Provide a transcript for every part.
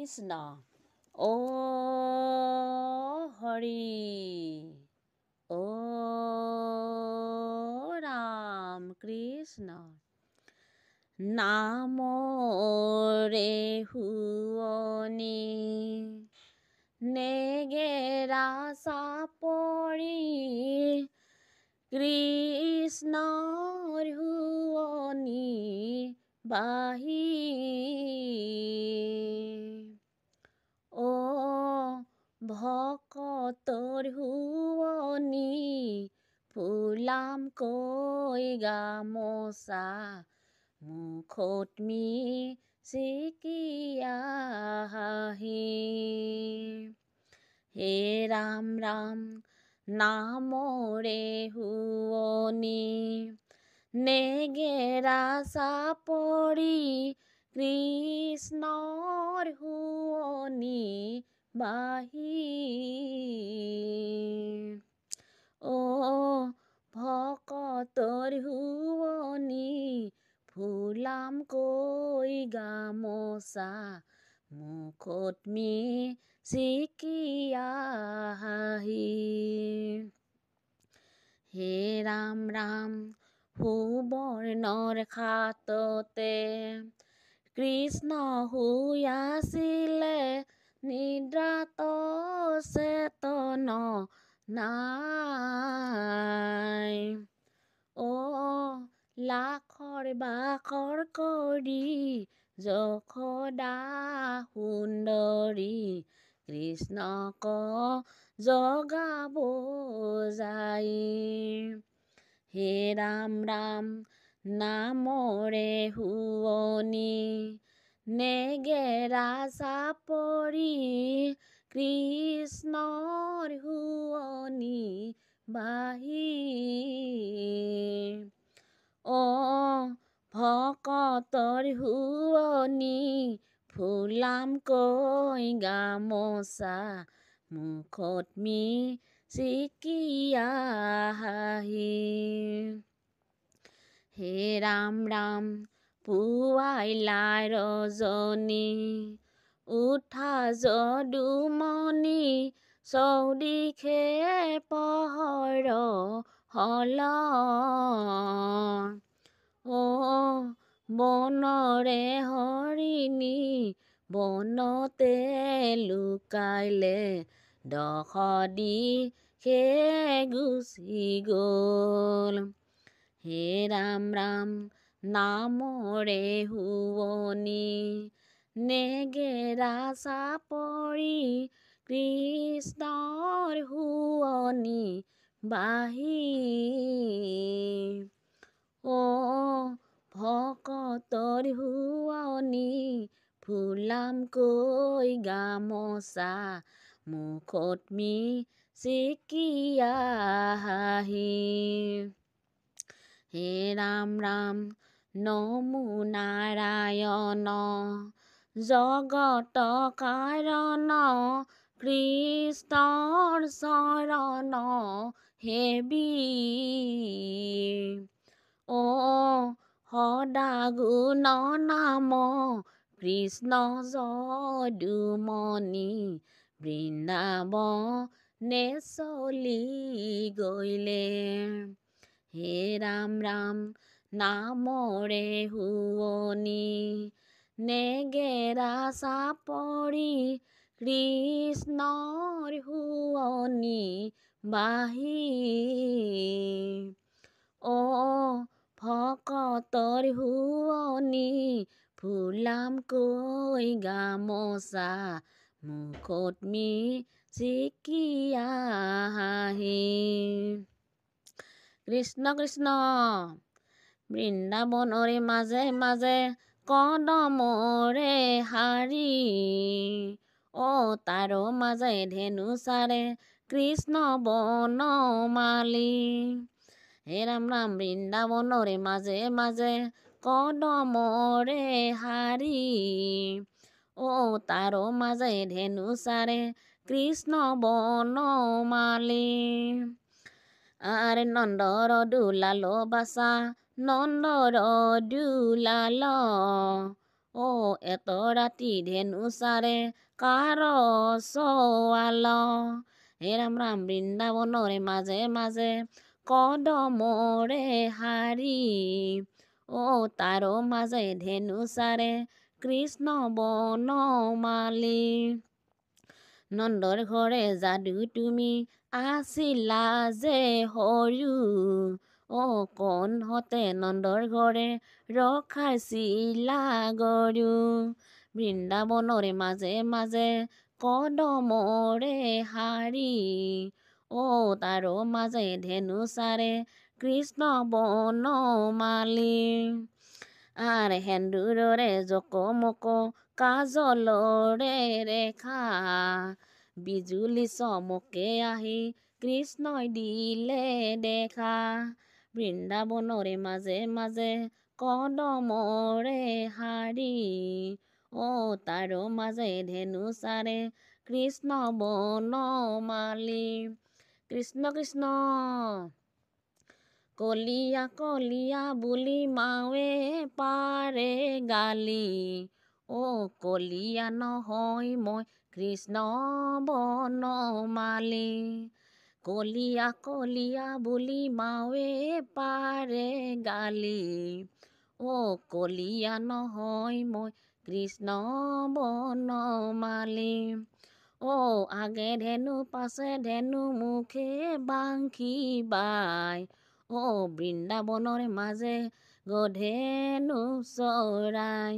কৃষ্ণ ও হৰি ও ৰাম কৃষ্ণ নামৰে শুৱনি নেগেৰা চাপৰি কৃষ্ণৰ শুৱনি বাহি ও ভকতৰ শুৱনি ফুলাম কৈ গামোচা মুখত মিচিকিয়া হাঁহি হে ৰাম ৰাম নামৰে শুৱনি নেগেৰা চাপৰি কৃষ্ণৰ শুৱনি বাহি ও ভকতৰ শুৱনি ফুলাম কৈ গামোচা মুখত মিচিকিয়া হাঁহি হে ৰাম ৰাম সুবৰ্ণৰ খাটতে কৃষ্ণ শুই আছিলে নিদ্ৰাত চেতন নাই ও লাখৰ বাখৰ কৰি যশোদা সুন্দৰী কৃষ্ণক জগাব যাই হে ৰাম ৰাম নামৰে শুৱনি নেগেৰা চাপৰি কৃষ্ণৰ শুৱনি বাহি ও ভকতৰ শুৱনি ফুলাম কৈ গামোচা মুখত মিচিকিয়া হাঁহি হে ৰাম ৰাম পুৱাইলাই ৰজনী উঠা যদুমণি চৌদিশে পহৰ হল ও বনৰে হৰিণী বনতে লুকাইলে দশ দিশে গুচি গ'ল হে ৰাম ৰাম নামৰে শুৱনি নেগেৰা চাপৰি কৃষ্ণৰ শুৱনি বাহি ও ভকতৰ শুৱনি ফুলাম কৈ গামোচা মুখত মিচিকিয়া হাঁহি হে ৰাম ৰাম নমো নাৰায়ণ জগত কাৰণ কৃষ্ণৰ চৰণ হেবি ও সদা গুণ নাম কৃষ্ণ যদুমণি বৃন্দাবনে চলি গৈলে হে ৰাম ৰাম নামৰে শুৱনি নেগেৰা চাপৰি কৃষ্ণৰ শুৱনি বাহি ও ভকতৰ শুৱনি ফুলাম কৈ গামোচা মুখত মিচিকিয়া হাঁহি কৃষ্ণ কৃষ্ণ বৃন্দাবনৰে মাজে মাজে কদমৰে শাৰী ও তাৰ মাজে ধেনুচাৰে কৃষ্ণ বনমালী হে ৰাম ৰাম বৃন্দাবনৰে মাজে মাজে কদমৰে শাৰী ও তাৰ মাজে ধেনুচাৰে কৃষ্ণ বনমালী আৰে নন্দৰ দুলাল বাসা নন্দৰ দুলাল এত ৰাতি ধেনু চাৰে কাৰ চোৱাল হে ৰাম ৰাম বৃন্দাবনৰে মাজে মাজে কদমৰে শাৰী তাৰ মাজে ধেনু চাৰে কৃষ্ণ বনমালী নন্দৰ ঘৰে যাদু তুমি আছিলা যে সৰু কণহতে নন্দৰ ঘৰে ৰখাইছিলা গৰু বৃন্দাবনৰে মাজে মাজে কদমৰে শাৰী তাৰ মাজে ধেনু চাৰে কৃষ্ণ বনমালী সেন্দুৰৰে জকমক কাজলৰে ৰেখা বিজুলী চমকে আহি কৃষ্ণই দিলে দেখা বৃন্দাবনৰে মাজে মাজে কদমৰে শাৰী তাৰ মাজে ধেনু চাৰে কৃষ্ণ বনমালী কৃষ্ণ কৃষ্ণ কলিয়া কলিয়া বুলি মাৱে পাৰে গালি কলিয়া নহয় মই কৃষ্ণ বনমালী কলিয়া কলিয়া বুলি মাৱে পাৰে গালি কলিয়া নহয় মই কৃষ্ণ বনমালী আগে ধেনু পাছে ধেনু মুখে বাংশী বাই বৃন্দাবনৰ মাজে গধেনু চৰাই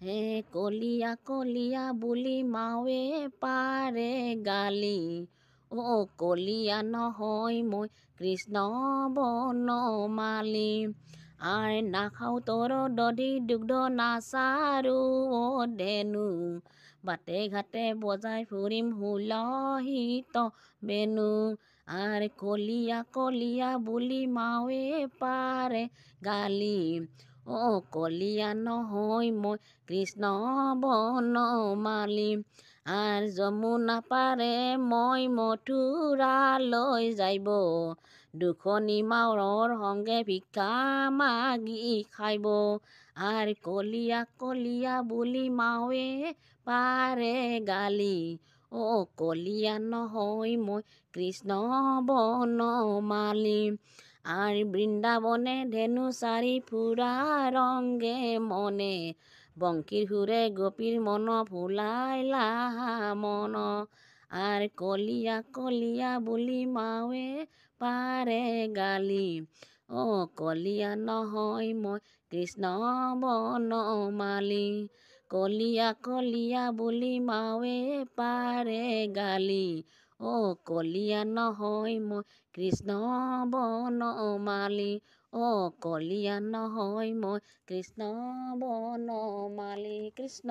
হে কলিয়া কলিয়া বুলি মাৱে পাৰে গালি কলিয়া নহয় মই কৃষ্ণ বনমালী নাখাওঁ তৰ দধি দুগ্ধ নাচাৰো ধেনু বাটে ঘাটে বজাই ফুৰিম হুলহিত বেনু কলিয়া কলিয়া বুলি মাৱে পাৰে গালি কলিয়া নহয় মই কৃষ্ণ বনমালী যমুনা পাৰে মই মথুৰালৈ যাইব দুখনি মাউৰৰ সংগে ভিক্ষা মাগি খাইব কলিয়া কলিয়া বুলি মাৱে পাৰে গালি কলিয়া নহয় মই কৃষ্ণ বনমালী বৃন্দাবনে ধেনু চাৰি ফুৰা ৰংগে মনে বংশীৰ সুৰে গোপীৰ মন ভুলাইলা মন কলিয়া কলিয়া বুলি মাৱে পাৰে গালি কলিয়া নহয় মই কৃষ্ণ বনমালী কলিয়া কলিয়া বুলি মাৱে পাৰে গালি কলিয়া নহয় মই কৃষ্ণ বনমালী কলিয়া নহয় মই কৃষ্ণ বনমালী কৃষ্ণ